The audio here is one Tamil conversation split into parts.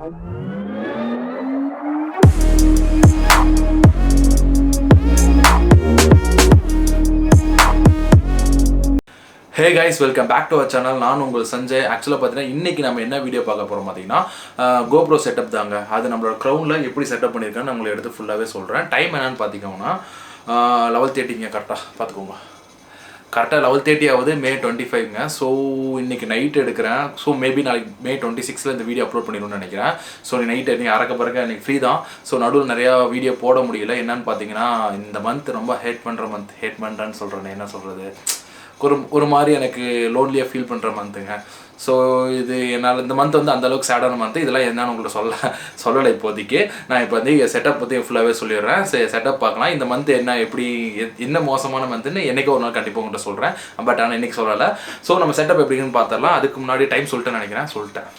Hey guys, welcome back to our channel. நான் உங்கள் சஞ்சய். ஆக்சுவலாக பார்த்தீங்கன்னா இன்றைக்கி நம்ம என்ன வீடியோ பார்க்க போகிறோம் பார்த்தீங்கன்னா GoPro செட்டப் தாங்க. அது நம்மளோட க்ரௌனில் எப்படி செட்டப் பண்ணியிருக்கேன்னு நம்மளை எடுத்து ஃபுல்லாகவே சொல்கிறேன். டைம் என்னென்னு பார்த்தீங்கன்னா 11:30ங்க. கரெக்டாக பார்த்துக்கோங்க. கரெக்டாக 11:30 ஆகுது. May 25ங்க. ஸோ இன்றைக்கி நைட் எடுக்கிறேன். ஸோ மேபி நாளைக்கு May 26ல் இந்த வீடியோ அப்லோட் பண்ணிடணும்னு நினைக்கிறேன். ஸோ நைட் நீங்கள் அறக்க பறக்க எனக்கு ஃப்ரீ தான். ஸோ நடுவில் நிறையா வீடியோ போட முடியல. என்னன்னு பார்த்தீங்கன்னா இந்த மந்த் ரொம்ப ஹேட் பண்ணுறேன்னு சொல்கிறேன். என்ன சொல்கிறது, ஒரு மாதிரி எனக்கு லோன்லியாக ஃபீல் பண்ணுற மந்த்துங்க. ஸோ இது என்னால் இந்த மந்த் வந்து அந்தளவுக்கு சேடான மந்த்து. இதெல்லாம் என்னன்னு உங்களுக்கு சொல்லலை இப்போதைக்கு. நான் இப்போ வந்து செட்டப் பற்றி ஃபுல்லாகவே சொல்லிடுறேன். செட்டப் பார்க்கலாம். இந்த மந்த் என்ன மோசமான மந்த்துன்னு என்றைக்கோ ஒரு நாள் கண்டிப்பாக உங்கள்கிட்ட சொல்கிறேன். பட் ஆனால் இன்றைக்கி சொல்லலை. ஸோ நம்ம செட்டப் எப்படின்னு பார்த்துடலாம். அதுக்கு முன்னாடி டைம் சொல்லிட்டேன்.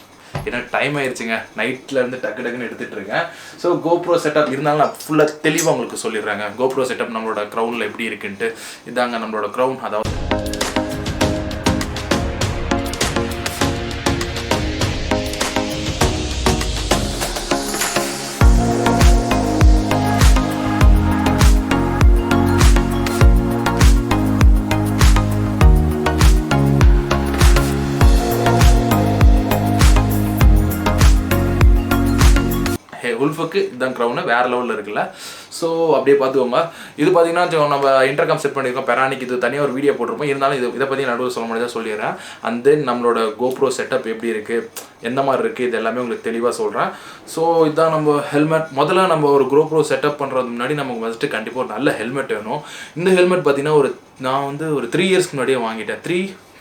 ஏன்னா டைம் ஆயிடுச்சுங்க. நைட்லேருந்து டக்குன்னு எடுத்துகிட்டு இருக்கேன். ஸோ GoPro செட்டப் இருந்தாலும் நான் ஃபுல்லாக தெளிவாக உங்களுக்கு சொல்லிடுறேங்க. GoPro செட்டப் நம்மளோட க்ரௌனில் எப்படி இருக்குன்ட்டு. இதாங்க நம்மளோட க்ரௌன். அதாவது உல்ஃபுக்கு இதுதான் க்ரௌனு வேறு லெவலில் இருக்குல்ல. ஸோ அப்படியே பார்த்துக்கோங்க. இது பார்த்தீங்கன்னா நம்ம இன்டர்காம் செட் பண்ணியிருக்கோம். பெரானிக்கு இது தனியாக ஒரு வீடியோ போட்டிருப்போம். இருந்தாலும் இதை பற்றி நடுவில் சொல்ல முடியாத சொல்லிடுறேன். அண்ட் தென் நம்மளோட GoPro செட்டப் எப்படி இருக்குது, எந்த மாதிரி இருக்குது, இது எல்லாமே உங்களுக்கு தெளிவாக சொல்கிறேன். ஸோ இதுதான் நம்ம ஹெல்மெட். முதல்ல நம்ம ஒரு GoPro செட்டப் பண்ணுறதுக்கு முன்னாடி நமக்கு ஃபஸ்ட்டு கண்டிப்பாக ஒரு நல்ல ஹெல்மெட் வேணும். இந்த ஹெல்மெட் பார்த்தீங்கன்னா நான் வந்து ஒரு 3 இயர்ஸ்க்கு முன்னாடியே வாங்கிட்டேன்.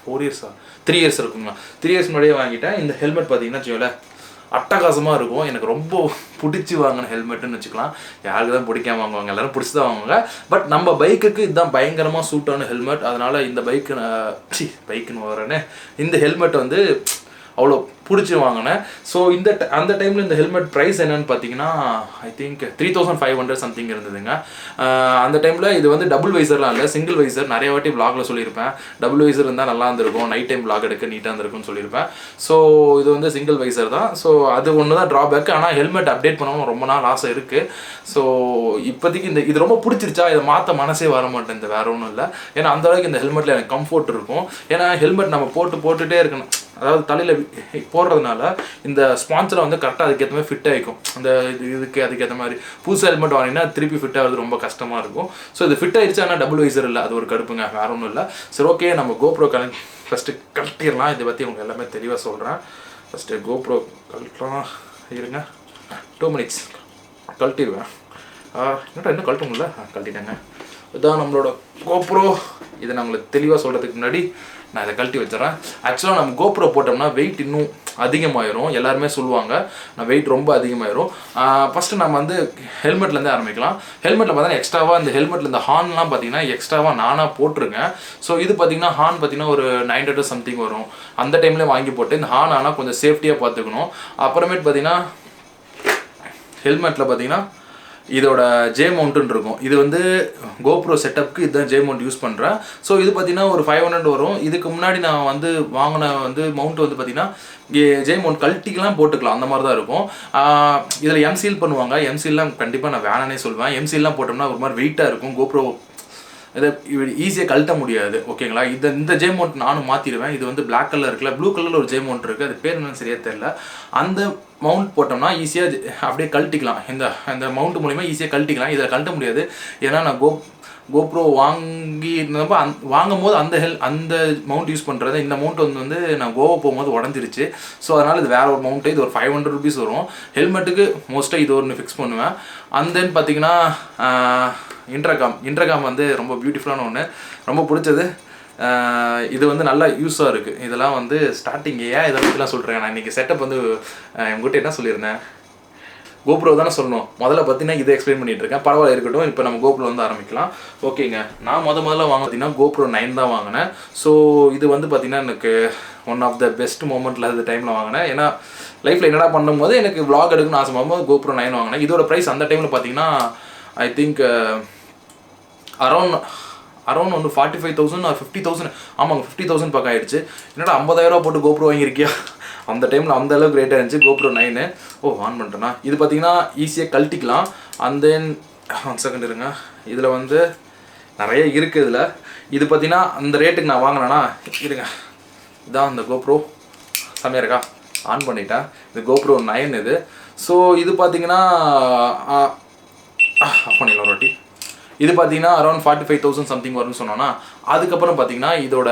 3 இயர்ஸ் இருக்குங்களா. 3 இயர்ஸ் முன்னாடியே வாங்கிட்டேன். இந்த ஹெல்மெட் பார்த்தீங்கன்னா வச்சுக்கோங்களேன் அட்டகாசமாக இருக்கும். எனக்கு ரொம்ப பிடிச்சி வாங்கின ஹெல்மெட்டுன்னு வச்சுக்கலாம். யாருக்கு தான் பிடிக்காம வாங்குவாங்க, எல்லோரும் பிடிச்சி தான் வாங்குவாங்க. பட் நம்ம பைக்குக்கு இதுதான் பயங்கரமாக சூட்டான ஹெல்மெட். அதனால் இந்த பைக்குன்னு வரேன்னு இந்த ஹெல்மெட் வந்து அவ்வளோ பிடிச்சி வாங்கினேன். ஸோ அந்த டைமில் இந்த ஹெல்மெட் ப்ரைஸ் என்னன்னு பார்த்தீங்கன்னா ஐ திங்க் 3500 சம்திங் இருந்ததுங்க. அந்த டைமில் இது வந்து டபுள் வைசர்லாம் இல்லை, சிங்கிள் வைசர். நிறைய வாட்டி விளாகில் சொல்லியிருப்பேன். டபுள் வைசர் இருந்தால் நல்லா இருந்திருக்கும், நைட் டைம் விளாக் எடுக்க நீட்டாக இருந்திருக்கும்னு சொல்லியிருப்பேன். ஸோ இது வந்து சிங்கிள் வைசர் தான். ஸோ அது ஒன்று தான் ட்ராபேக். ஆனால் ஹெல்மெட் அப்டேட் பண்ணணும் ரொம்ப நாள் ஆசை இருக்குது. ஸோ இப்போதைக்கு இது ரொம்ப பிடிச்சிருச்சா, இதை மாற்ற மனசே வர மாட்டேன். இந்த வேறு ஒன்றும் இல்லை. ஏன்னா அந்தளவுக்கு இந்த ஹெல்மெட்டில் எனக்கு கம்ஃபர்ட் இருக்கும். ஏன்னா ஹெல்மெட் நம்ம போட்டுகிட்டே இருக்கணும். அதாவது தலையில் போடுறதுனால இந்த ஸ்பான்சரை வந்து கரெக்டாக அதுக்கேற்ற மாதிரி ஃபிட் ஆகிக்கும். அந்த அதுக்கேற்ற மாதிரி புதுசு ஹெல்மெட் வாங்கினா திருப்பி ஃபிட் ஆகிறது ரொம்ப கஷ்டமாக இருக்கும். ஸோ இது ஃபிட் ஆகிடுச்சு. ஆனால் டபுள் வைசர் இல்லை, அது ஒரு கடுப்புங்க, வேறு ஒன்றும் இல்லை. சரி, ஓகே, நம்ம GoPro ஃபஸ்ட்டு கழட்டிடலாம். இதை பற்றி உங்களுக்கு எல்லாமே தெளிவாக சொல்கிறேன். First GoPro கழட்டலாம். இருங்க, 2 minutes கழட்டிடுவேன். இன்னும் கழட்ட முடியல. கழட்டிட்டேங்க. இதுதான் நம்மளோட GoPro. இதை நான் உங்களுக்கு தெளிவாக சொல்கிறதுக்கு முன்னாடி நான் இதை கழட்டி வச்சுறேன். ஆக்சுவலாக நம்ம GoPro போட்டோம்னா வெயிட் இன்னும் அதிகமாகிடும். எல்லாருமே சொல்லுவாங்க நான் வெயிட் ரொம்ப அதிகமாகிடும். ஃபஸ்ட்டு நம்ம வந்து ஹெல்மெட்லேருந்து ஆரம்பிக்கலாம். ஹெல்மெட்டில் பார்த்தீங்கன்னா எக்ஸ்ட்ராவாக இந்த ஹெல்மெட்டில் இந்த ஹார்ன்லாம் பார்த்தீங்கன்னா எக்ஸ்ட்ராவாக நானாக போட்டிருக்கேன். ஸோ இது பார்த்தீங்கன்னா ஹார்ன் பார்த்தீங்கன்னா ஒரு 900 சம்திங் வரும். அந்த டைம்லேயே வாங்கி போட்டு இந்த ஹார்ன் ஆனால் கொஞ்சம் சேஃப்டியாக பார்த்துக்கணும். அப்புறமேட்டு பார்த்தீங்கன்னா ஹெல்மெட்டில் பார்த்தீங்கன்னா இதோட ஜே மவுண்ட்டுன்னு இருக்கும். இது வந்து GoPro செட்டப்புக்கு இதுதான் ஜே மவுண்ட் யூஸ் பண்ணுறேன். ஸோ இது பார்த்தீங்கன்னா ஒரு 500 வரும். இதுக்கு முன்னாடி நான் வந்து வாங்கின மவுண்ட் வந்து பார்த்தீங்கன்னா ஜே மவுண்ட் கழட்டிக்கலாம் போட்டுக்கலாம், அந்த மாதிரி தான் இருக்கும். இதில் எம்சீல் பண்ணுவாங்க. எம்சீல்லாம் கண்டிப்பாக நான் வேணானே சொல்லுவேன். எம்சீல்லாம் போட்டோம்னா ஒரு மாதிரி வெயிட்டாக இருக்கும். GoPro இதை ஈஸியாக கழட்ட முடியாது. ஓகேங்களா. இந்த ஜே மவுண்ட் நானும் மாற்றிடுவேன். இது வந்து பிளாக் கலர் இருக்குல்ல, ப்ளூ கலரில் ஒரு ஜே மவுண்ட் இருக்குது. அது பேர் என்னன்னு சரியாக தெரியல. அந்த மவுண்ட் போட்டோம்னா ஈஸியாக அப்படியே கழட்டிக்கலாம். இந்த மவுண்ட் மூலிமா ஈஸியாக கழட்டிக்கலாம். இதை கழட்ட முடியாது. ஏன்னா நான் GoPro வாங்கினப்போ வாங்கும் போது அந்த மவுண்ட் யூஸ் பண்ணுறது. இந்த மவுண்ட் வந்து நான் கோவா போகும்போது உடஞ்சிருச்சு. ஸோ அதனால் இது வேறு ஒரு மவுண்ட்டு. இது ஒரு 500 rupees வரும். ஹெல்மெட்டுக்கு மோஸ்ட்டாக இது ஒன்று ஃபிக்ஸ் பண்ணுவேன். அண்ட் தென் பார்த்தீங்கன்னா இன்டர்காம் வந்து ரொம்ப பியூட்டிஃபுல்லான ஒன்று, ரொம்ப பிடிச்சது. இது வந்து நல்லா யூஸாக இருக்குது. இதெல்லாம் வந்து ஸ்டார்டிங் இதை பற்றிலாம் சொல்கிறேன். நான் இன்றைக்கி செட்டப் வந்து எங்ககிட்ட என்ன சொல்லியிருந்தேன், GoPro தானே சொல்லணும். முதல்ல பார்த்தீங்கன்னா இதை எக்ஸ்பிளைன் பண்ணிட்டு இருக்கேன். பரவாயில்ல, இருக்கட்டும். இப்போ நம்ம GoPro வந்து ஆரம்பிக்கலாம். ஓகேங்க. நான் முதல்ல பார்த்தீங்கன்னா GoPro 9 தான் வாங்கினேன். ஸோ இது வந்து பார்த்தீங்கன்னா எனக்கு ஒன் ஆஃப் த பெஸ்ட் மூமெண்ட்டில் அந்த டைமில் வாங்கினேன். ஏன்னா லைஃப்பில் என்னடா பண்ணும்போது எனக்கு vlog எடுக்கணும்னு ஆசைப்படும்போது GoPro 9 வாங்கினேன். இதோட ப்ரைஸ் அந்த டைமில் பார்த்தீங்கன்னா ஐ திங்க் அரௌண்ட் வந்து 45,000 or 50,000. ஆமாங்க, 50,000 பக்கம் ஆயிடுச்சு. என்னடா 50,000 போட்டு GoPro வாங்கியிருக்கியா அந்த டைமில் அந்த அளவுக்கு ரேட்டாக இருந்துச்சு GoPro 9. ஆன் பண்ணிட்டேன்னா இது பார்த்தீங்கன்னா ஈஸியாக கழட்டிக்கலாம். அண்ட் தென் 1 செகண்ட் இருங்க, இதில் வந்து நிறைய இருக்குது. இதில் இது பார்த்தீங்கன்னா அந்த ரேட்டுக்கு நான் வாங்கினேன்னா இருங்க, இதான் அந்த GoPro செம்மையாக இருக்கா, ஆன் பண்ணிட்டேன். இது GoPro 9 இது. ஸோ இது பார்த்தீங்கன்னா ஆஃப் பண்ணிடலாம் ஒரு வாட்டி. இது பார்த்தீங்கன்னா அரௌண்ட் 45,000 சம்திங் வரும்னு சொன்னோன்னா, அதுக்கப்புறம் பார்த்தீங்கன்னா இதோட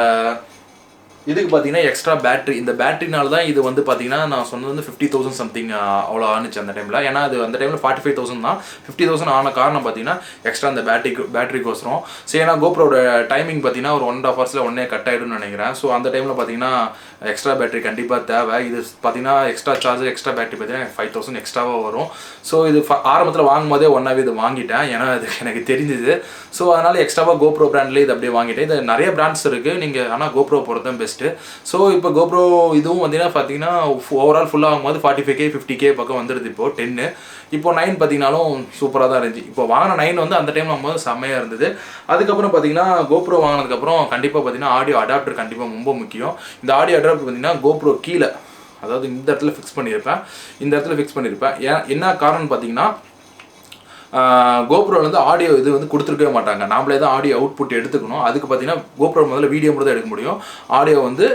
இதுக்கு பார்த்தீங்கன்னா எக்ஸ்ட்ரா பேட்டரி, இந்த பேட்டரினால தான் இது வந்து பார்த்தீங்கன்னா நான் சொன்னது வந்து 50,000 சம்திங் அவ்வளோ ஆனிச்சு அந்த டைமில். ஏன்னா அது அந்த டைமில் 45,000 தான். 50,000 ஆன காரணம் பார்த்தீங்கன்னா எக்ஸ்ட்ரா அந்த பேட்டரிக்கோசரம். சரி, ஏன்னா GoProட டைமிங் பார்த்தீங்கன்னா ஒரு 1.5 ஹவர்ஸில் ஒன்றே கட் ஆகிடும்னு நினைக்கிறேன். ஸோ அந்த டைமில் பார்த்தீங்கன்னா எக்ஸ்ட்ரா பேட்டரி கண்டிப்பாக தேவை. இது பார்த்தீங்கன்னா எக்ஸ்ட்ரா சார்ஜர் எக்ஸ்ட்ரா பேட்டரி பார்த்தீங்கன்னா 5,000 எக்ஸ்ட்ராவாக வரும். ஸோ இது ஆரம்பத்தில் வாங்கும் போதே ஒன்றாவே இது வாங்கிட்டேன், ஏன்னா அது எனக்கு தெரிஞ்சுது. ஸோ அதனால் எக்ஸ்ட்ராவாக GoPro பிராண்ட்லேயே இது அப்படியே வாங்கிட்டேன். இது நிறைய பிராண்ட்ஸ் இருக்குது, நீங்கள் ஆனால் GoPro போகிறது தான் பெஸ்ட்டு. ஸோ இப்போ GoPro இதுவும் பார்த்தீங்கன்னா ஓவரால் ஃபுல்லாக ஆகும்போது 45K 50K பக்கம் வந்துடுது. இப்போ 10 இப்போ 9 பார்த்தீங்கன்னாலும் சூப்பராக தான் இருந்துச்சு. இப்போ வாங்கின 9 வந்து அந்த டைம் ஆகும்போது செம்மையாக இருந்தது. அதுக்கப்புறம் பார்த்தீங்கன்னா GoPro வாங்கினதுக்கப்புறம் கண்டிப்பாக பார்த்தீங்கன்னா ஆடியோ அடாப்டர் கண்டிப்பாக ரொம்ப முக்கியம். இந்த ஆடியோ அடாப்டர் பார்த்தீங்கன்னா GoPro கீழே, அதாவது இந்த இடத்துல ஃபிக்ஸ் பண்ணியிருப்பேன். என்ன காரணம்னு பார்த்தீங்கன்னா GoProல வந்து ஆடியோ இது வந்து கொடுத்துருக்கவே மாட்டாங்க, நாமளே தான் ஆடியோ அவுட்புட் எடுத்துக்கணும். அதுக்கு பார்த்தீங்கன்னா GoPro முதல்ல வீடியோ மட்டும் தான் எடுக்க முடியும். ஆடியோ வந்து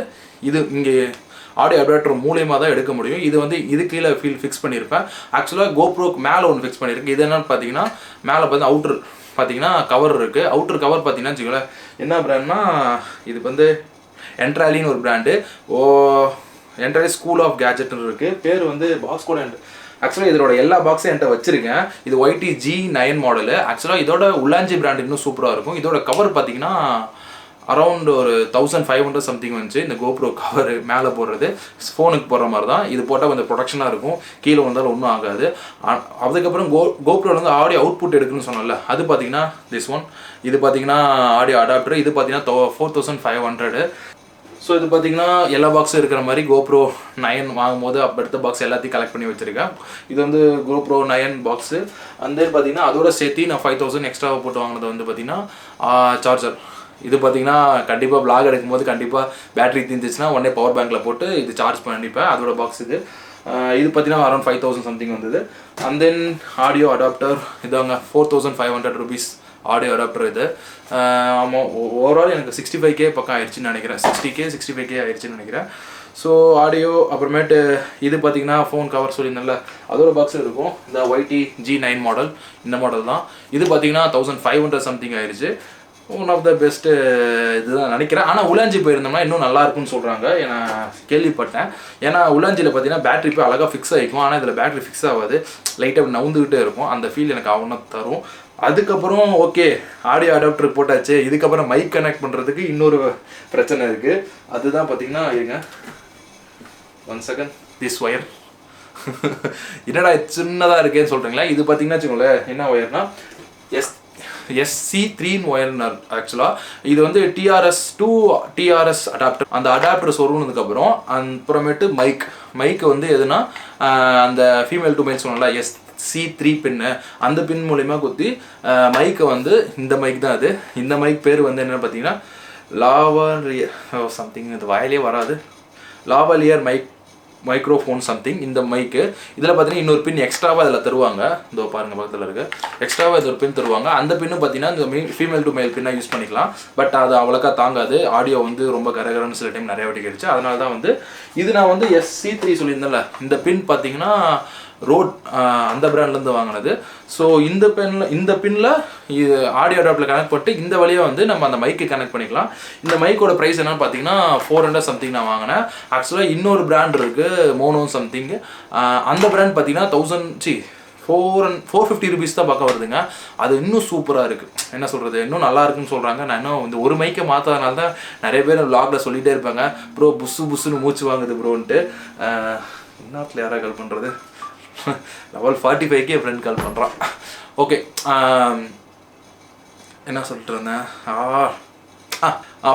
இது இங்கே ஆடியோ அடாப்டர் மூலியமாக தான் எடுக்க முடியும். இது வந்து இது கீழே ஃபிக்ஸ் பண்ணியிருப்பேன். ஆக்சுவலாக GoProக்கு மேலே ஒன்று ஃபிக்ஸ் பண்ணியிருக்கேன். இது என்னன்னு பார்த்தீங்கன்னா மேலே பார்த்து அவுட்ரு பார்த்தீங்கன்னா கவர் இருக்குது. அவுட்ரு கவர் பார்த்தீங்கன்னா வச்சுக்கோங்களேன், என்ன பிராண்ட்னா இது வந்து என்ட்ராலின்னு ஒரு பிராண்டு. என்ட்ராலி ஸ்கூல் ஆஃப் கேஜெட்னு இருக்குது, பேர் வந்து பாக்ஸ் கூட. ஆக்சுவலாக இதோட எல்லா பாக்ஸும் என்கிட்ட வச்சிருக்கேன். இது YT G9 மாடலு. ஆக்சுவலாக இதோட உள்ளாஞ்சி பிராண்ட் இன்னும் சூப்பராக இருக்கும். இதோட கவர் பார்த்தீங்கன்னா அரௌண்ட் ஒரு 1500 சம்திங் வந்துச்சு. இந்த GoPro கவர் மேலே போடுறது ஃபோனுக்கு போடுற மாதிரி தான். இது போட்டால் கொஞ்சம் ப்ரொடக்ஷனாக இருக்கும், கீழே வந்தாலும் ஒன்றும் ஆகாது. அதுக்கப்புறம் GoProல வந்து ஆடியோ அவுட்புட் எடுக்குன்னு சொன்னல, அது பார்த்தீங்கன்னா திஸ் ஒன். இது பார்த்தீங்கன்னா ஆடியோ அடாப்டர். இது பார்த்தீங்கன்னா 4500. ஸோ இது பார்த்தீங்கன்னா எல்லா பாக்ஸும் இருக்கிற மாதிரி GoPro 9 வாங்கும்போது அப்போ எடுத்த பாக்ஸ் எல்லாத்தையும் கலெக்ட் பண்ணி வச்சுருக்கேன். இது வந்து GoPro 9 பாக்ஸு. அந்த பார்த்தீங்கன்னா அதோட சேர்த்து நான் 5,000 எக்ஸ்ட்ராவாக போட்டு வாங்கினது வந்து பார்த்தீங்கன்னா சார்ஜர். இது பார்த்தீங்கன்னா கண்டிப்பாக vlog எடுக்கும்போது கண்டிப்பாக பேட்டரி தீர்ந்துச்சுன்னா உடனே பவர் பேங்க்கில் போட்டு இது சார்ஜ் பண்ணிப்பேன். அதோட பாக்ஸ் இது. இது பார்த்தீங்கன்னா அரௌண்ட் 5,000 சம்திங் வந்தது. அண்ட் தென் ஆடியோ அடாப்டர் இதாங்க 4,500 rupees ஆடியோ அடாப்டர் இது. ஆமாம், ஓவரால் எனக்கு 65K பக்கம் ஆயிடுச்சுன்னு நினைக்கிறேன். 65K ஆயிடுச்சுன்னு நினைக்கிறேன். ஸோ ஆடியோ அப்புறமேட்டு இது பார்த்தீங்கன்னா ஃபோன் கவர் சொல்லியிருந்தேன்ல, அதோட பாக்ஸ் இருக்கும். இந்த YT G9 மாடல், இந்த மாடல் தான். இது பார்த்தீங்கன்னா 1500 சம்திங் ஆயிடுச்சு. ஒன் ஆஃப் த பெஸ்ட்டு இதுதான் நினைக்கிறேன். ஆனால் உலாஞ்சி போயிருந்தோம்னா இன்னும் நல்லா இருக்குன்னு சொல்கிறாங்க, நான் கேள்விப்பட்டேன். ஏன்னா உலாஞ்சியில் பார்த்தீங்கன்னா பேட்டரி போய் அழகாக ஃபிக்ஸ் ஆகிக்கும், ஆனால் இதில் பேட்டரி ஃபிக்ஸ் ஆகாது, லைட்டாக நவுந்துக்கிட்டே இருக்கும். அந்த ஃபீல் எனக்கு அவனை தரும். அதுக்கப்புறம் ஓகே, ஆடியோ அடாப்டர் போட்டாச்சு. இதுக்கப்புறம் மைக் கனெக்ட் பண்ணுறதுக்கு இன்னொரு பிரச்சனை இருக்குது. அதுதான் பார்த்தீங்கன்னா இருங்க 1 செகண்ட், திஸ் ஒயர் என்னடா சின்னதாக இருக்கேன்னு சொல்கிறீங்களா? இது பார்த்தீங்கன்னா வச்சுக்கோங்களேன், என்ன ஒயர்னா SC3 ஒயர்னர். ஆக்சுவலாக இது வந்து TRS to TRS அடாப்டர். அந்த அடாப்டர் சொருனதுக்கப்புறம் அப்புறமேட்டு மைக் வந்து எதுனா அந்த ஃபீமேல் டு மேல் சொன்னல SC3 பின்னு, அந்த பின் மூலிமா குத்தி மைக்கை வந்து இந்த மைக் தான் அது. இந்த மைக் பேர் வந்து என்னென்னு பார்த்தீங்கன்னா லாவலியர் சம்திங், இது வாயிலே வராது, லாவலியர் மைக்ரோஃபோன் சம்திங். இந்த மைக்கு இதில் பார்த்தீங்கன்னா இன்னொரு பின் எக்ஸ்ட்ராவாக இதில் தருவாங்க. இதோ பாருங்கள் பக்கத்தில் இருக்குது, எக்ஸ்ட்ராவாக இது ஒரு பின் தருவாங்க. அந்த பின்னு பார்த்தீங்கன்னா இந்த ஃபீமேல் டு மேல் பின்னாக யூஸ் பண்ணிக்கலாம். பட் அது அவ்வளோக்கா தாங்காது, ஆடியோ வந்து ரொம்ப கரகரன்னு சில டைம் நிறைய வாட்டி கிடைச்சு. அதனால தான் வந்து இது நான் வந்து SC3 சொல்லியிருந்தேன்ல, இந்த பின் பார்த்தீங்கன்னா ரோட் அந்த பிராண்ட்லேருந்து வாங்கினது. ஸோ இந்த பின்னில் இது ஆடியோ அடாப்டரில் கனெக்ட் பண்ணிட்டு இந்த வழியாக வந்து நம்ம அந்த மைக்கு கனெக்ட் பண்ணிக்கலாம். இந்த மைக்கோட ப்ரைஸ் என்னன்னு பார்த்தீங்கன்னா 400 சம்திங் நான் வாங்கினேன். ஆக்சுவலாக இன்னொரு பிராண்ட் இருக்குது மோனோ சம்திங், அந்த பிராண்ட் பார்த்தீங்கன்னா 450 rupees தான் பக்கம் வருதுங்க. அது இன்னும் சூப்பராக இருக்குது, என்ன சொல்கிறது, இன்னும் நல்லா இருக்குன்னு சொல்கிறாங்க. நான் இன்னும் இந்த ஒரு மைக்கை மாற்றாதனால தான் நிறைய பேர் vlogல சொல்லிகிட்டே இருப்பாங்க, ப்ரோ புஸ்ஸுன்னு மூச்சு வாங்குது ப்ரோன்ட்டு. இன்னும் யாராக கால் பண்ணுறது, லெவல் 45K என் ஃப்ரெண்ட் கால் பண்ணுறான். ஓகே, என்ன சொல்லிட்டு இருந்தேன்,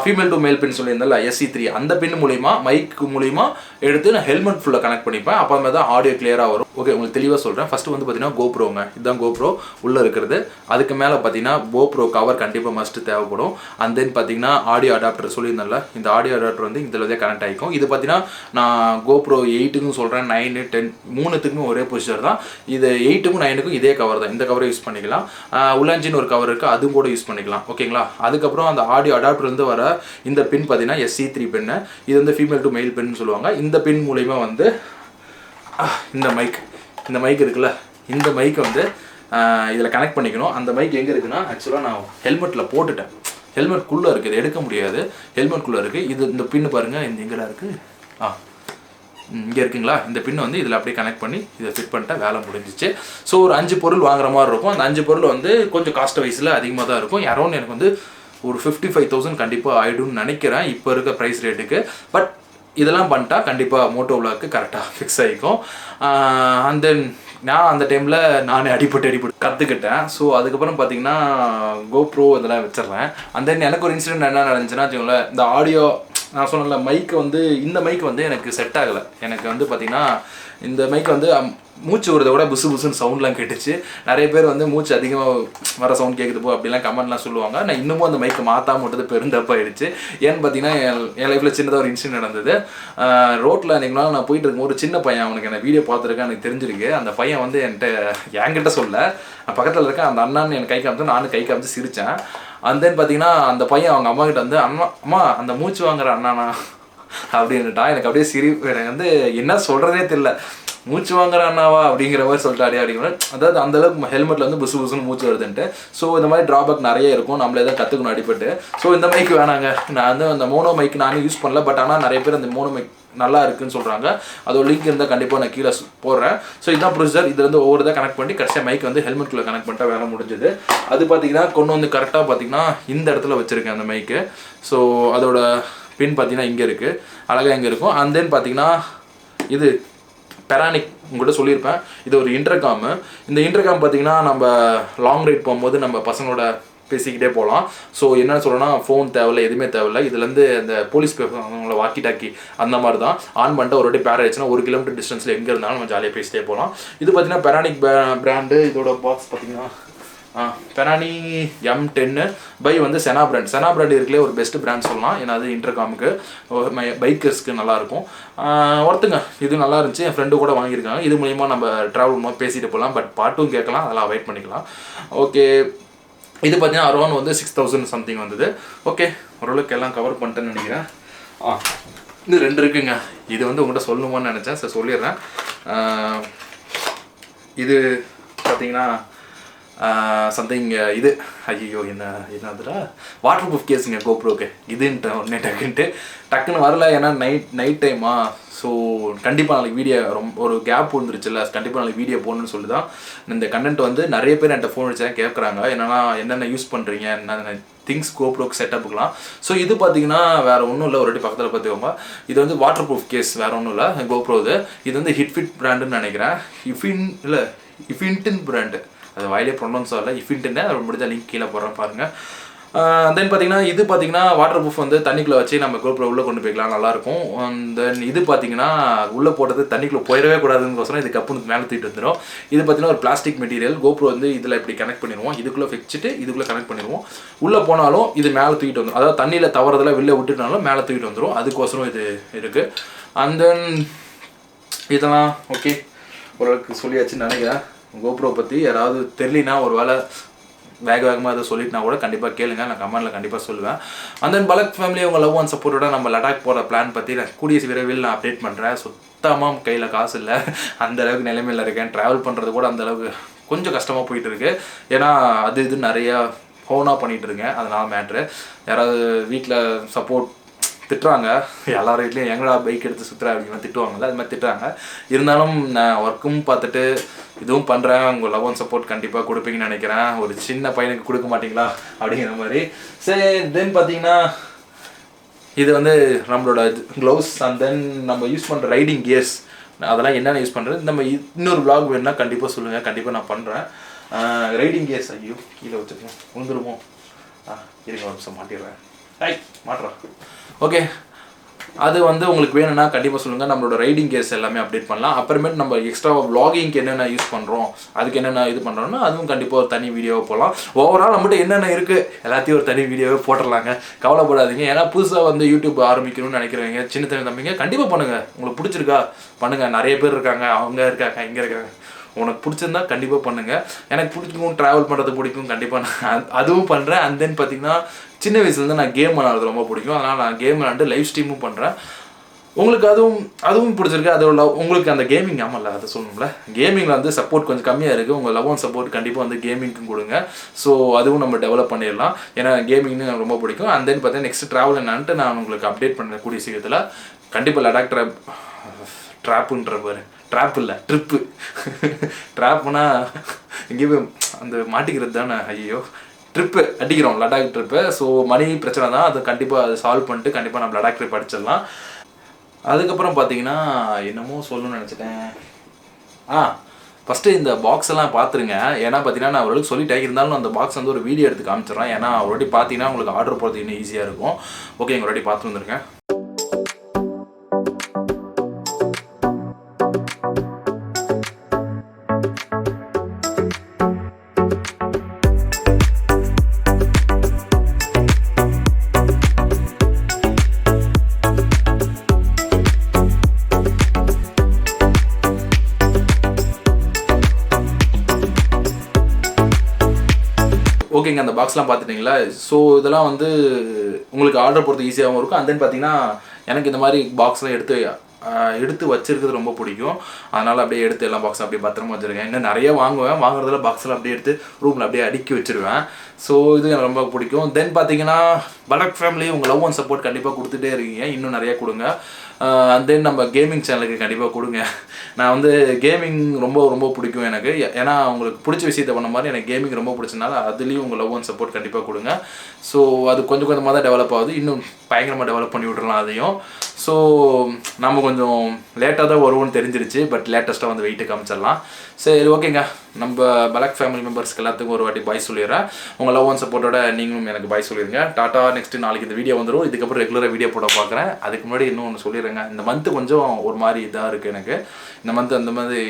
ஃபீமேல் டு மேல் பின் சொல்லியிருந்தால SC3 அந்த பின் மூலிமா மைக் மூலிமா எடுத்து நான் ஹெல்மெட் ஃபுல்லாக கனெக்ட் பண்ணிப்பேன். அப்போ மாதிரி தான் ஆடியோ கிளியராக வரும். ஓகே, உங்களுக்கு தெளிவாக சொல்கிறேன். ஃபஸ்ட்டு வந்து பார்த்தீங்கன்னா GoProங்க, இதுதான் GoPro உள்ளே இருக்கிறது. அதுக்கு மேலே பார்த்தீங்கன்னா GoPro கவர் கண்டிப்பாக மஸ்ட்டு தேவைப்படும். அண்ட் தென் பார்த்தீங்கன்னா ஆடியோ அடாப்டர் சொல்லியிருந்தால இந்த ஆடியோ அடாப்டர் வந்து இதில் வந்து கனெக்ட் ஆகிக்கும். இது பார்த்தீங்கன்னா நான் GoPro 8க்கும் சொல்கிறேன், 9, 10 மூணுத்துக்குமே ஒரே பொசிஷன் தான். இது 8க்கும் 9க்கும் இதே கவர் தான். இந்த கவரை யூஸ் பண்ணிக்கலாம். உள்ளஞ்சின்னு ஒரு கவர் இருக்குது, அதுவும் கூட யூஸ் பண்ணிக்கலாம். ஓகேங்களா? அதுக்கப்புறம் அந்த ஆடியோ அடாப்டர்லேருந்து வர இந்த பின் பார்த்தீங்கன்னா SC3 பின்னு. இது வந்து ஃபீமேல் டு மெயில் பின்னு சொல்லுவாங்க. இந்த பின் மூலிமா வந்து இந்த மைக் இருக்குல்ல, இந்த மைக்கை வந்து இதில் கனெக்ட் பண்ணிக்கணும். அந்த மைக் எங்கே இருக்குன்னா ஆக்சுவலாக நான் ஹெல்மெட்டில் போட்டுட்டேன். ஹெல்மெட்குள்ளே இருக்குது, இது எடுக்க முடியாது. ஹெல்மெட்குள்ளே இருக்குது. இது இந்த பின்னு பாருங்கள், இந்த எங்கடா இருக்குது, இங்கே இருக்குங்களா? இந்த பின் வந்து இதில் அப்படியே கனெக்ட் பண்ணி இதை ஃபிட் பண்ணிட்டா வேலை முடிஞ்சிச்சு. ஸோ ஒரு 5 பொருள் வாங்குற மாதிரி இருக்கும். அந்த 5 பொருள் வந்து கொஞ்சம் காஸ்ட் வைஸில் அதிகமாக தான் இருக்கும். அரௌண்ட் எனக்கு வந்து ஒரு 55,000 கண்டிப்பாக ஆகிடும்னு நினைக்கிறேன் இப்போ இருக்க ப்ரைஸ் ரேட்டுக்கு. பட் இதெல்லாம் பண்ணிட்டா கண்டிப்பாக மோட்டோவ்ளாக்கு கரெக்டாக ஃபிக்ஸ் ஆகிக்கும். அண்ட் தென் நான் அந்த டைமில் நானே அடிப்பட்டு கற்றுக்கிட்டேன். ஸோ அதுக்கப்புறம் பார்த்தீங்கன்னா GoPro இதெல்லாம் வச்சிடுறேன். அண்ட் தென் எனக்கு ஒரு இன்சிடென்ட் என்ன நடந்துச்சுன்னா வச்சுக்கோங்களேன், இந்த ஆடியோ நான் சொன்னல மைக்கு வந்து இந்த மைக் வந்து எனக்கு செட் ஆகலை. எனக்கு வந்து பார்த்திங்கன்னா இந்த மைக் வந்து மூச்சு விடுறத விட புசுன்னு சவுண்ட்லாம் கேட்டுச்சு. நிறைய பேர் வந்து மூச்சு அதிகமாக வர சவுண்ட் கேட்குது போ அப்படிலாம் கமெண்ட்லாம் சொல்லுவாங்க. நான் இன்னமும் அந்த மைக்கை மாற்றாம விட்டது பெருந்தப்பாயிடுச்சு. ஏன்னு பார்த்தீங்கன்னா என் லைஃப்பில் சின்னதாக ஒரு இன்சிடென்ட் நடந்தது. ரோட்டில் அன்றைக்கி நான் போயிட்டு இருக்கும் ஒரு சின்ன பையன், அவனுக்கு என்ன வீடியோ பார்த்துருக்கேன், எனக்கு தெரிஞ்சிருக்கு. அந்த பையன் வந்து என்கிட்ட சொல்ல, நான் பக்கத்தில் இருக்கேன், அந்த அண்ணான்னு என் கை காமிச்சு, நானும் கை காமிச்சு சிரித்தேன். அண்ட் தென் பார்த்தீங்கன்னா அந்த பையன் அவங்க அம்மா கிட்ட வந்து அம்மா அந்த மூச்சு வாங்குற அண்ணாண்ணா அப்படின்னுட்டா. எனக்கு அப்படியே எனக்கு வந்து என்ன சொல்கிறதே தெரியல. மூச்சு வாங்குற அண்ணாவா அப்படிங்கிற மாதிரி சொல்லிட்டாடி அப்படிங்கிற, அதாவது அந்தளவுக்கு ஹெல்மெட்டில் வந்து புசுன்னு மூச்சு வருதுன்ட்டு. ஸோ இந்த மாதிரி ட்ராபேக் நிறைய இருக்கும், நம்மளே தான் கற்றுக்கணும் அடிப்பட்டு. ஸோ இந்த மைக் வேணாங்க, நான் வந்து அந்த மோனோ மைக் நானும் யூஸ் பண்ணல. பட் ஆனால் நிறைய பேர் அந்த மோனோ மைக் நல்லா இருக்குன்னு சொல்கிறாங்க. அதோட லிங்க் இருந்தால் கண்டிப்பாக நான் கீழே போடுறேன். ஸோ இதுதான் ப்ரொசீஜர். இதுல இருந்து ஒவ்வொரு தான் கனெக்ட் பண்ணி கடைசியாக மைக் வந்து ஹெல்மெட்குள்ளே கனெக்ட் பண்ணிட்டா வேலை முடிஞ்சது. அது பார்த்தீங்கன்னா கொண்டு வந்து கரெக்டாக பார்த்தீங்கன்னா இந்த இடத்துல வச்சுருக்கேன் அந்த மைக்கு. ஸோ அதோட பின் பார்த்தீங்கன்னா இங்கே இருக்குது, அழகாக இங்கே இருக்கும். அண்ட் தென் பார்த்தீங்கன்னா இது பெரானிக் உங்கள்கிட்ட சொல்லியிருப்பேன். இது ஒரு இன்டர்காமு. இந்த இன்டர்காம் பார்த்தீங்கன்னா நம்ம லாங் ரைட் போகும்போது நம்ம பசங்களோட பேசிக்கிட்டே போகலாம். ஸோ என்ன சொல்லணும்னா ஃபோன் தேவையில்லை, எதுவுமே தேவையில்லை. இதுலேருந்து இந்த போலீஸ் அவங்கள வாக்கி டாக்கி அந்த மாதிரி தான் ஆன் பண்ணிட்டு ஒரு வாட்டி பேர் ஆயிடுச்சுன்னா 1 கிலோமீட்டர் டிஸ்டன்ஸில் எங்கே இருந்தாலும் நம்ம ஜாலியாக பேசிட்டே போகலாம். இது பார்த்தீங்கன்னா பெரானிக் பிராண்டு. இதோட பாக்ஸ் பார்த்தீங்கன்னா பெரானி M10 பை வந்து செனா பிராண்ட் இருக்குல்லே ஒரு பெஸ்ட் பிராண்ட் சொல்லலாம். ஏன்னா அது இன்டர்காமுக்கு பைக்கர்ஸ்க்கு நல்லாயிருக்கும். ஒருத்தங்க இது நல்லா இருந்துச்சு, என் ஃப்ரெண்டு கூட வாங்கியிருக்காங்க. இது மூலிமா நம்ம ட்ராவல் மூலமாக பேசிட்டு போகலாம். பட் பாட்டும் கேட்கலாம், அதெல்லாம் அவாய்ட் பண்ணிக்கலாம். ஓகே, இது பார்த்தீங்கன்னா அரௌண்ட் வந்து 6,000 சம்திங் வந்தது. ஓகே, ஓரளவுக்கு எல்லாம் கவர் பண்ணிட்டேன்னு நினைக்கிறேன். இது 2 இருக்குங்க. இது வந்து உங்கள்கிட்ட சொல்லணுமான்னு நினச்சேன், சார் சொல்லிடுறேன். இது பார்த்தீங்கன்னா சம்திங் இது ஐயோ என்னதுடா வாட்டர் ப்ரூஃப் கேஸுங்க GoProக்கு. இதுன்ட்டு ஒன்றே டக்குன்னு வரல. ஏன்னா நைட் டைமா. ஸோ கண்டிப்பாக நாளைக்கு வீடியோ ஒரு கேப் வந்துருச்சுல்ல, கண்டிப்பாக நாளைக்கு வீடியோ போடணுன்னு சொல்லி தான் இந்த கண்டென்ட் வந்து நிறைய பேர் என்கிட்ட ஃபோன் அடிச்சா கேட்குறாங்க. என்னென்ன யூஸ் பண்ணுறீங்க, என்னென்ன திங்ஸ் GoProக்கு செட்டப்புக்கலாம். ஸோ இது பார்த்தீங்கன்னா வேறு ஒன்றும் இல்லை, ஒரு வாட்டி பக்கத்தில் பார்த்துக்கோங்க. இது வந்து வாட்டர் ப்ரூஃப் கேஸ், வேறு ஒன்றும் இல்லை GoPro. இது வந்து ஹிட்ஃபிட் பிராண்டுன்னு நினைக்கிறேன். இஃபின்டின் பிராண்டு, அது வாயிலே ப்ரொனவுன்ஸ் ஆகல, இஃபின்ட்டுன்னு. அது முடிஞ்ச லிங்க் கீழே போடுறேன் பாருங்கள். தென் பார்த்தீங்கன்னா இது பார்த்தீங்கன்னா வாட்டர் ப்ரூஃப் வந்து தண்ணிக்குள்ளே வச்சு நம்ம GoPro உள்ளே கொண்டு போய்க்கலாம், நல்லாயிருக்கும். தென் இது பார்த்தீங்கன்னா உள்ளே போட்டது தண்ணிக்குள்ளே போயிடவே கூடாதுன்னு இது கப்புன்னு மேலே தூக்கிட்டு வந்துடும். இது பார்த்தீங்கன்னா ஒரு பிளாஸ்டிக் மெட்டீரியல். GoPro வந்து இதில் இப்படி கனெக்ட் பண்ணிடுவோம், இதுக்குள்ளே வச்சுட்டு இதுக்குள்ளே கனெக்ட் பண்ணிடுவோம். உள்ளே போனாலும் இது மேலே தூக்கிட்டு வந்துடும், அதாவது தண்ணியில் தவறதில் வெளில விட்டுட்டாலும் மேலே தூக்கிட்டு வந்துடும். அதுக்கோசரம் இது இருக்குது. அண்ட் தென் இதெல்லாம் ஓகே, ஓரளவுக்கு சொல்லியாச்சுன்னு நினைக்கிறேன். GoPro பற்றி யாராவது தெரியலனா ஒரு வேளை வேகமாக அதை சொல்லிட்டுனா கூட கண்டிப்பாக கேளுங்க, நான் கமெண்ட்டில் கண்டிப்பாக சொல்லுவேன். அந்த பலக் ஃபேமிலி உங்கள் லவ் அண்ட் சப்போர்ட்டோட நம்ம லடாக் போகிற பிளான் பற்றி நான் கூடிய விரைவில் நான் அப்டேட் பண்ணுறேன். சுத்தமாக கையில் காசு இல்லை, அந்தளவுக்கு நிலைமையில் இருக்கேன். ட்ராவல் பண்ணுறது கூட அந்தளவுக்கு கொஞ்சம் கஷ்டமாக போயிட்டு இருக்கு. ஏன்னா அது இது நிறையா ஃபோனாக பண்ணிகிட்டு இருக்கேன். அதனால் மேட்ரு யாராவது வீட்டில் சப்போர்ட் திட்டுறாங்க, எல்லார் வீட்லையும் எங்கடா பைக் எடுத்து சுற்றுறா அப்படிங்கிற திட்டுவாங்கல்ல, அது மாதிரி திட்டுறாங்க. இருந்தாலும் நான் ஒர்க்கும் பார்த்துட்டு இதுவும் பண்ணுறேன். உங்கள் லவ் அண்ட் சப்போர்ட் கண்டிப்பாக கொடுப்பீங்கன்னு நினைக்கிறேன். ஒரு சின்ன பையனுக்கு கொடுக்க மாட்டிங்களா அப்படிங்கிற மாதிரி. சரி, தென் பார்த்தீங்கன்னா இது வந்து நம்மளோட க்ளவுஸ். அண்ட் தென் நம்ம யூஸ் பண்ணுற ரைடிங் கியர்ஸ், அதெல்லாம் என்னென்ன யூஸ் பண்ணுறது. நம்ம இன்னொரு vlog வேணுன்னா கண்டிப்பாக சொல்லுங்கள், கண்டிப்பாக நான் பண்ணுறேன். ரைடிங் கியர்ஸ் ஐயோ கீழே வச்சுருக்கேன், விழுந்துருமோ, இருங்க ஒரு நிமிஷம் மாட்டிடுறேன். மாட்டுறோம். ஓகே, அது வந்து உங்களுக்கு வேணும்னா கண்டிப்பாக சொல்லுங்கள். நம்மளோட ரைடிங் கேர்ஸ் எல்லாமே அப்டேட் பண்ணலாம். அப்புறமேட்டு நம்ம எக்ஸ்ட்ரா vloggingக்கு என்னென்ன யூஸ் பண்ணுறோம், அதுக்கு என்னென்ன இது பண்ணுறோம்னா அதுவும் கண்டிப்பாக ஒரு தனி வீடியோவை போடலாம். ஓவரால் நம்மகிட்ட என்னென்ன இருக்குது எல்லாத்தையும் ஒரு தனி வீடியோவே போட்டுடலாங்க. கவலைப்படாதீங்க. ஏன்னா புதுசாக வந்து யூடியூப் ஆரம்பிக்கணும்னு நினைக்கிறவங்க சின்ன சின்ன தம்பிங்க கண்டிப்பாக பண்ணுங்கள். உங்களுக்கு பிடிச்சிருக்கா பண்ணுங்கள். நிறைய பேர் இருக்காங்க, அவங்க இருக்காங்க, இங்கே இருக்காங்க. உனக்கு பிடிச்சிருந்தா கண்டிப்பாக பண்ணுங்கள். எனக்கு பிடிக்கும், ட்ராவல் பண்ணுறது பிடிக்கும், கண்டிப்பாக நான் அதுவும் பண்ணுறேன். அண்ட் தென் பார்த்தீங்கன்னா சின்ன வயசுலேருந்து நான் கேம் விளாடுறது ரொம்ப பிடிக்கும். அதனால் நான் கேம் விளாண்டு லைவ் ஸ்ட்ரீமும் பண்ணுறேன். உங்களுக்கு அதுவும் பிடிச்சிருக்கு. அதோட உங்களுக்கு அந்த கேமிங் ஆமாம்ல அதை சொல்லணும்ல, கேமிங்கில் வந்து சப்போர்ட் கொஞ்சம் கம்மியாக இருக்குது. உங்கள் லவ் அண்ட் சப்போர்ட் கண்டிப்பாக வந்து கேமிங்க்கும் கொடுங்க. ஸோ அதுவும் நம்ம டெவலப் பண்ணிடலாம். ஏன்னா கேமிங்னு எனக்கு ரொம்ப பிடிக்கும். அண்ட் தென் பார்த்தீங்கன்னா நெக்ஸ்ட் ட்ராவல் என்னான்ட்டு நான் உங்களுக்கு அப்டேட் பண்ண கூடிய சீக்கிரத்தில் கண்டிப்பாக லடாக் ட்ராப்புன்ற பாரு, ட்ராப் இல்லை ட்ரிப்பு. ட்ராப்புனா எங்கேயுமே அந்த மாட்டிக்கிறது தானே. ஐயோ, ட்ரிப்பு அடிக்கிறோம், லடாக் ட்ரிப்பு. ஸோ மணி பிரச்சனை தான், அது கண்டிப்பாக அதை சால்வ் பண்ணிட்டு கண்டிப்பாக நம்ம லடாக் ட்ரிப் அடிச்சிடலாம். அதுக்கப்புறம் பார்த்தீங்கன்னா என்னமோ சொல்லணும்னு நினச்சிட்டேன். ஃபஸ்ட்டு இந்த பாக்ஸ் எல்லாம் பார்த்துருங்க. ஏன்னா பார்த்தீங்கன்னா நான் அவர்களுக்கு சொல்லிட்டேன், இருந்தாலும் அந்த பாக்ஸ் வந்து ஒரு வீடியோ எடுத்து காமிச்சிடுறேன். ஏன்னா ஒருவாட்டி பார்த்தீங்கன்னா உங்களுக்கு ஆர்டர் போகிறது இன்னும் ஈஸியாக இருக்கும். ஓகே, எங்கள் ஒருவாட்டி பார்த்து வந்துருக்கேன். ஓகேங்க, அந்த பாக்ஸ்லாம் பார்த்துட்டிங்களா? ஸோ இதெல்லாம் வந்து உங்களுக்கு ஆர்டர் போடுறது ஈஸியாகவும் இருக்கும். அண்ட் தென் பார்த்தீங்கன்னா எனக்கு இந்த மாதிரி பாக்ஸ்லாம் எடுத்து வச்சிருக்கிறது ரொம்ப பிடிக்கும். அதனால் அப்படியே எடுத்து எல்லா பாக்ஸும் அப்படியே பத்திரமா வச்சுருக்கேன். இன்னும் நிறைய வாங்குறதுல பாக்ஸில் அப்படியே எடுத்து ரூமில் அப்படியே அடுக்கி வச்சுருவேன். ஸோ இது எனக்கு ரொம்ப பிடிக்கும். தென் பார்த்தீங்கன்னா பலக் ஃபேமிலி உங்கள் லவ் அண்ட் சப்போர்ட் கண்டிப்பாக கொடுத்துட்டே இருக்கீங்க, இன்னும் நிறையா கொடுங்க. அண்ட் தென் நம்ம கேமிங் சேனலுக்கு கண்டிப்பாக கொடுங்க. நான் வந்து கேமிங் ரொம்ப பிடிக்கும் எனக்கு. ஏன்னா உங்களுக்கு பிடிச்ச விஷயத்தை பண்ண மாதிரி எனக்கு கேமிங் ரொம்ப பிடிச்சனால அதுலேயும் உங்கள் லவ் அண்ட் சப்போர்ட் கண்டிப்பாக கொடுங்க. ஸோ அது கொஞ்சம் கொஞ்சமாக தான் டெவலப் ஆகுது, இன்னும் பயங்கரமாக டெவலப் பண்ணி விட்றலாம் அதையும். ஸோ நம்ம கொஞ்சம் லேட்டாக தான் வருவோம்னு தெரிஞ்சிருச்சு, பட் லேட்டஸ்ட்டாக வந்து வெயிட்டு காமிச்சிடலாம். சரி, ஓகேங்க. நம்ம பலக் ஃபேமிலி மெம்பர்ஸ்க்கு எல்லாத்துக்கும் ஒரு வாட்டி பாய் சொல்லிடுறேன். உங்கள் லவ் அண்ட் சப்போர்ட்டோட நீங்களும் எனக்கு பாய் சொல்லிடுங்க. டாட்டா. நெக்ஸ்ட்டு நாளைக்கு இந்த வீடியோ வந்துடும். இதுக்கப்புறம் ரெகுலராக வீடியோ போட பார்க்குறேன். அதுக்கு முன்னாடி இன்னும் ஒன்று சொல்லிடுறேங்க. இந்த மந்த்து கொஞ்சம் ஒரு மாதிரி இதாக இருக்குது எனக்கு. இந்த மந்த் அந்த மாதிரி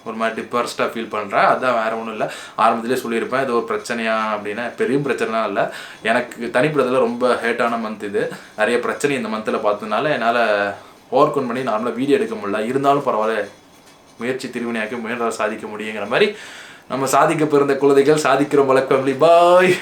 ஒரு மாதிரி டிப்ரெஸ்டாக ஃபீல் பண்ணுறேன். அதுதான் வேறு ஒன்றும் இல்லை. ஆரம்பத்திலே சொல்லியிருப்பேன், இது ஒரு பிரச்சனையா அப்படின்னா பெரிய பிரச்சனைலாம் இல்லை. எனக்கு தனிப்படத்தில் ரொம்ப ஹேட்டான மந்த் இது. நிறைய பிரச்சனை இந்த மந்தில் பார்த்ததுனால என்னால் ஓவர் கம் பண்ணி நார்மலாக வீடியோ எடுக்க முடியல. இருந்தாலும் பரவாயில்ல, முயற்சி திருவினையாக்கி முயன்றால் சாதிக்க முடியுங்கிற மாதிரி நம்ம சாதிக்க பிறந்த குழந்தைகள் சாதிக்கிறோம். பலக் ஃபேமிலி பாய்.